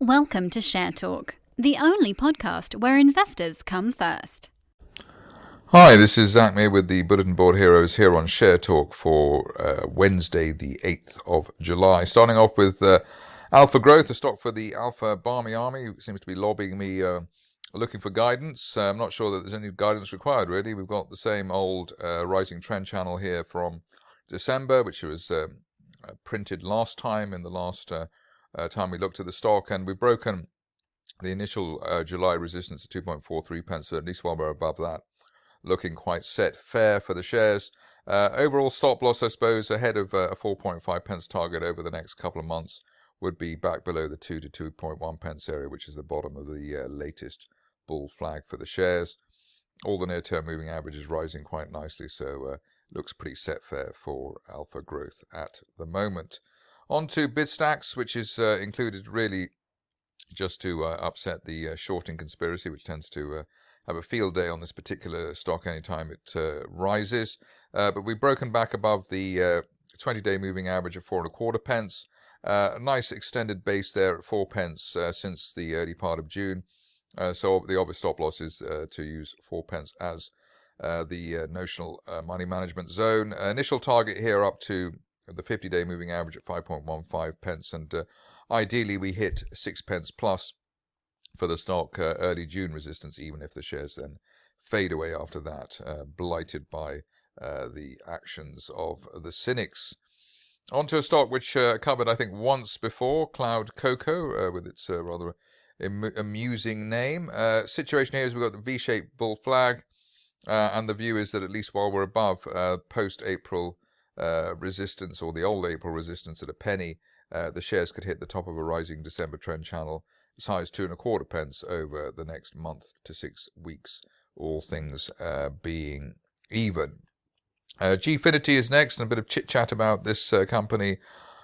Welcome to Share Talk, the only podcast where investors come first. Hi, this is Zak Mir with the Bulletin Board Heroes here on Share Talk for Wednesday, the 8th of July. Starting off with Alpha Growth, a stock for the Alpha Barmy Army, who seems to be lobbying me, looking for guidance. I'm not sure that there's any guidance required, really. We've got the same old rising trend channel here from December, which was printed last time in the last time we looked at the stock, and we've broken the initial July resistance at 2.43 pence, so at least while we're above that, looking quite set fair for the shares. Overall stop loss, I suppose, ahead of a 4.5 pence target over the next couple of months would be back below the 2 to 2.1 pence area, which is the bottom of the latest bull flag for the shares. All the near-term moving averages rising quite nicely, so looks pretty set fair for Alpha Growth at the moment. On to BidStacks, which is included really just to upset the shorting conspiracy, which tends to have a field day on this particular stock anytime it rises. But we've broken back above the 20-day moving average of 4.25 pence. A nice extended base there at 4 pence since the early part of June. So the obvious stop loss is to use 4 pence as the notional money management zone. Initial target here up to the 50-day moving average at 5.15 pence. And ideally we hit 6 pence plus for the stock early June resistance, even if the shares then fade away after that, blighted by the actions of the cynics. Onto a stock which covered, I think, once before, Cloud Cocoa, with its rather amusing name. Situation here is we've got the V-shaped bull flag, and the view is that at least while we're above post-April resistance, or the old April resistance at a penny, the shares could hit the top of a rising December trend channel as high as 2.25 pence over the next month to 6 weeks, all things being even. Gfinity is next, and a bit of chit-chat about this company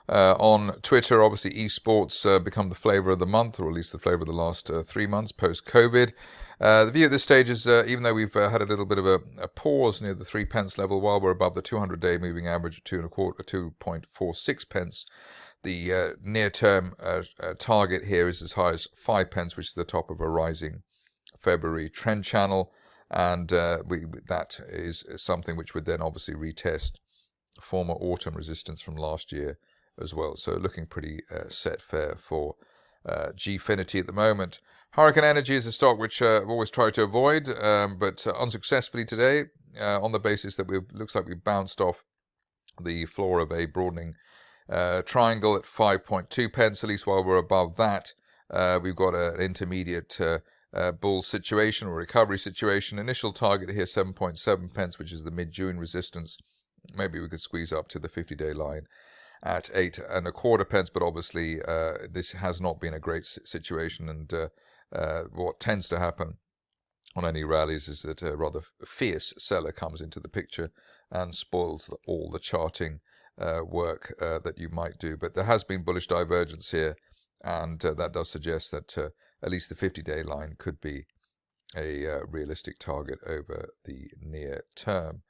on Twitter. Obviously, esports become the flavour of the month, or at least the flavour of the last 3 months post-COVID. The view at this stage is, even though we've had a little bit of a pause near the 3 pence level, while we're above the 200-day moving average of 2.46 pence, the near-term target here is as high as 5 pence, which is the top of a rising February trend channel, and that is something which would then obviously retest former autumn resistance from last year as well. So looking pretty set fair for Gfinity at the moment. Hurricane Energy is a stock which I've always tried to avoid, but unsuccessfully today, on the basis that looks like we bounced off the floor of a broadening triangle at 5.2 pence, at least while we're above that. We've got an intermediate bull situation or recovery situation. Initial target here 7.7 pence, which is the mid-June resistance. Maybe we could squeeze up to the 50-day line at 8.25 pence, but obviously this has not been a great situation, and what tends to happen on any rallies is that a rather fierce seller comes into the picture and spoils all the charting work that you might do. But there has been bullish divergence here, and that does suggest that at least the 50-day line could be a realistic target over the near term.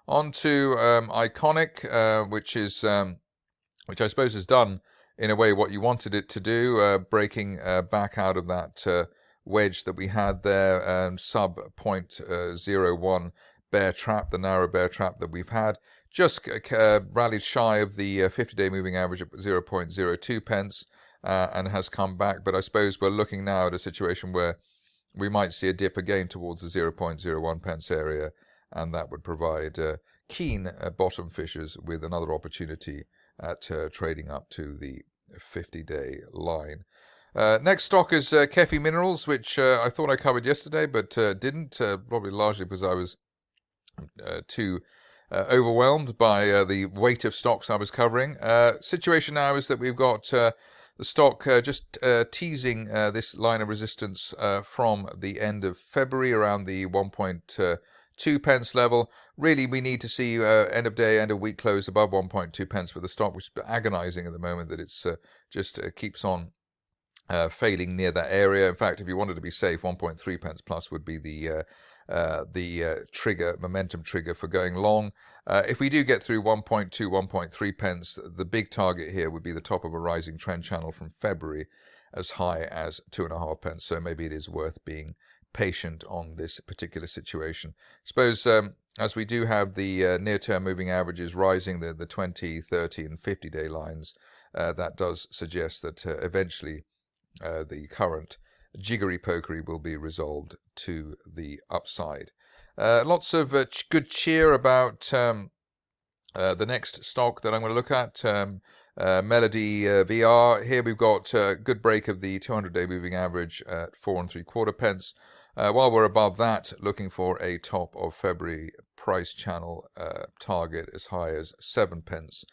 On to Iconic, which I suppose has done in a way what you wanted it to do, breaking back out of that wedge that we had there, sub 0.01 bear trap, the narrow bear trap that we've had. Just rallied shy of the 50-day moving average at 0.02 pence and has come back. But I suppose we're looking now at a situation where we might see a dip again towards the 0.01 pence area, and that would provide keen bottom fishers with another opportunity at trading up to the 50-day line. Next stock is Kefi Minerals, which I thought I covered yesterday, but didn't, probably largely because I was too overwhelmed by the weight of stocks I was covering. Situation now is that we've got the stock just teasing this line of resistance from the end of February around the 1.2 pence level. Really, we need to see end of day, end of week close above 1.2 pence for the stock, which is agonizing at the moment that it's just keeps on failing near that area. In fact, if you wanted to be safe, 1.3 pence plus would be the momentum trigger for going long. If we do get through 1.2, 1.3 pence, the big target here would be the top of a rising trend channel from February as high as 2.5 pence. So maybe it is worth being patient on this particular situation. Suppose as we do have the near-term moving averages rising, the 20, 30 and 50-day lines, that does suggest that eventually the current jiggery-pokery will be resolved to the upside. Lots of good cheer about the next stock that I'm going to look at, Melody VR. Here we've got a good break of the 200-day moving average at 4.75 pence. While we're above that, looking for a top of February price channel target as high as 7 pence.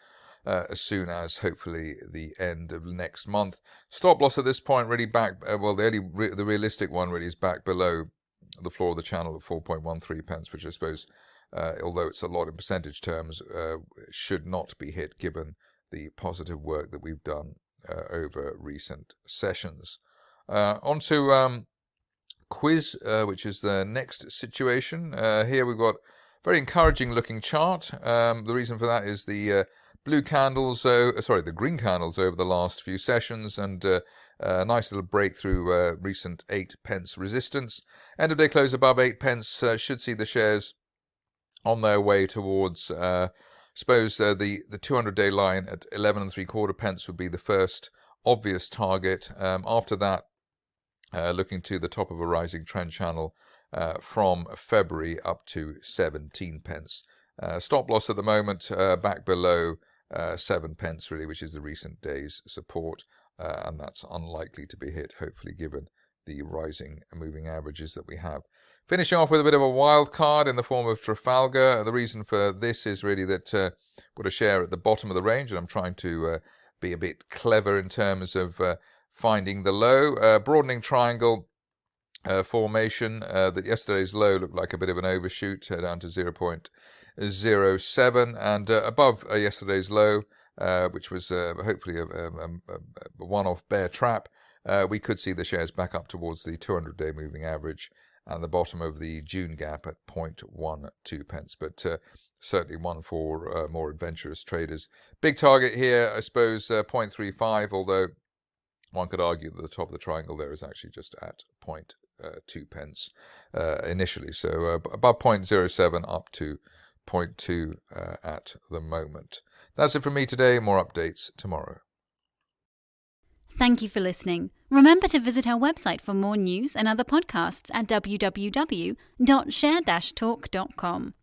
As soon as hopefully the end of next month. Stop loss at this point really back, the realistic one really is back below the floor of the channel at 4.13 pence, which I suppose, although it's a lot in percentage terms, should not be hit given the positive work that we've done over recent sessions. On to Quiz, which is the next situation. Here we've got a very encouraging looking chart. The reason for that is the blue candles, the green candles over the last few sessions, and a nice little breakthrough recent 8 pence resistance. End of day close above 8 pence should see the shares on their way towards, the 200-day line at 11.75 pence would be the first obvious target. After that, looking to the top of a rising trend channel from February up to 17 pence. Stop loss at the moment back below 7 pence really, which is the recent day's support, and that's unlikely to be hit, hopefully, given the rising moving averages that we have. Finishing off with a bit of a wild card in the form of Trafalgar. The reason for this is really that got a share at the bottom of the range, and I'm trying to be a bit clever in terms of finding the low. Broadening triangle formation. That yesterday's low looked like a bit of an overshoot down to 0.07, and above yesterday's low, which was hopefully a one-off bear trap, we could see the shares back up towards the 200-day moving average and the bottom of the June gap at 0.12 pence. But certainly one for more adventurous traders. Big target here, I suppose, 0.35, although one could argue that the top of the triangle there is actually just at 0.2 pence initially. So above 0.07 up to 0.2 at the moment. That's it from me today. More updates tomorrow. Thank you for listening. Remember to visit our website for more news and other podcasts at www.share-talk.com.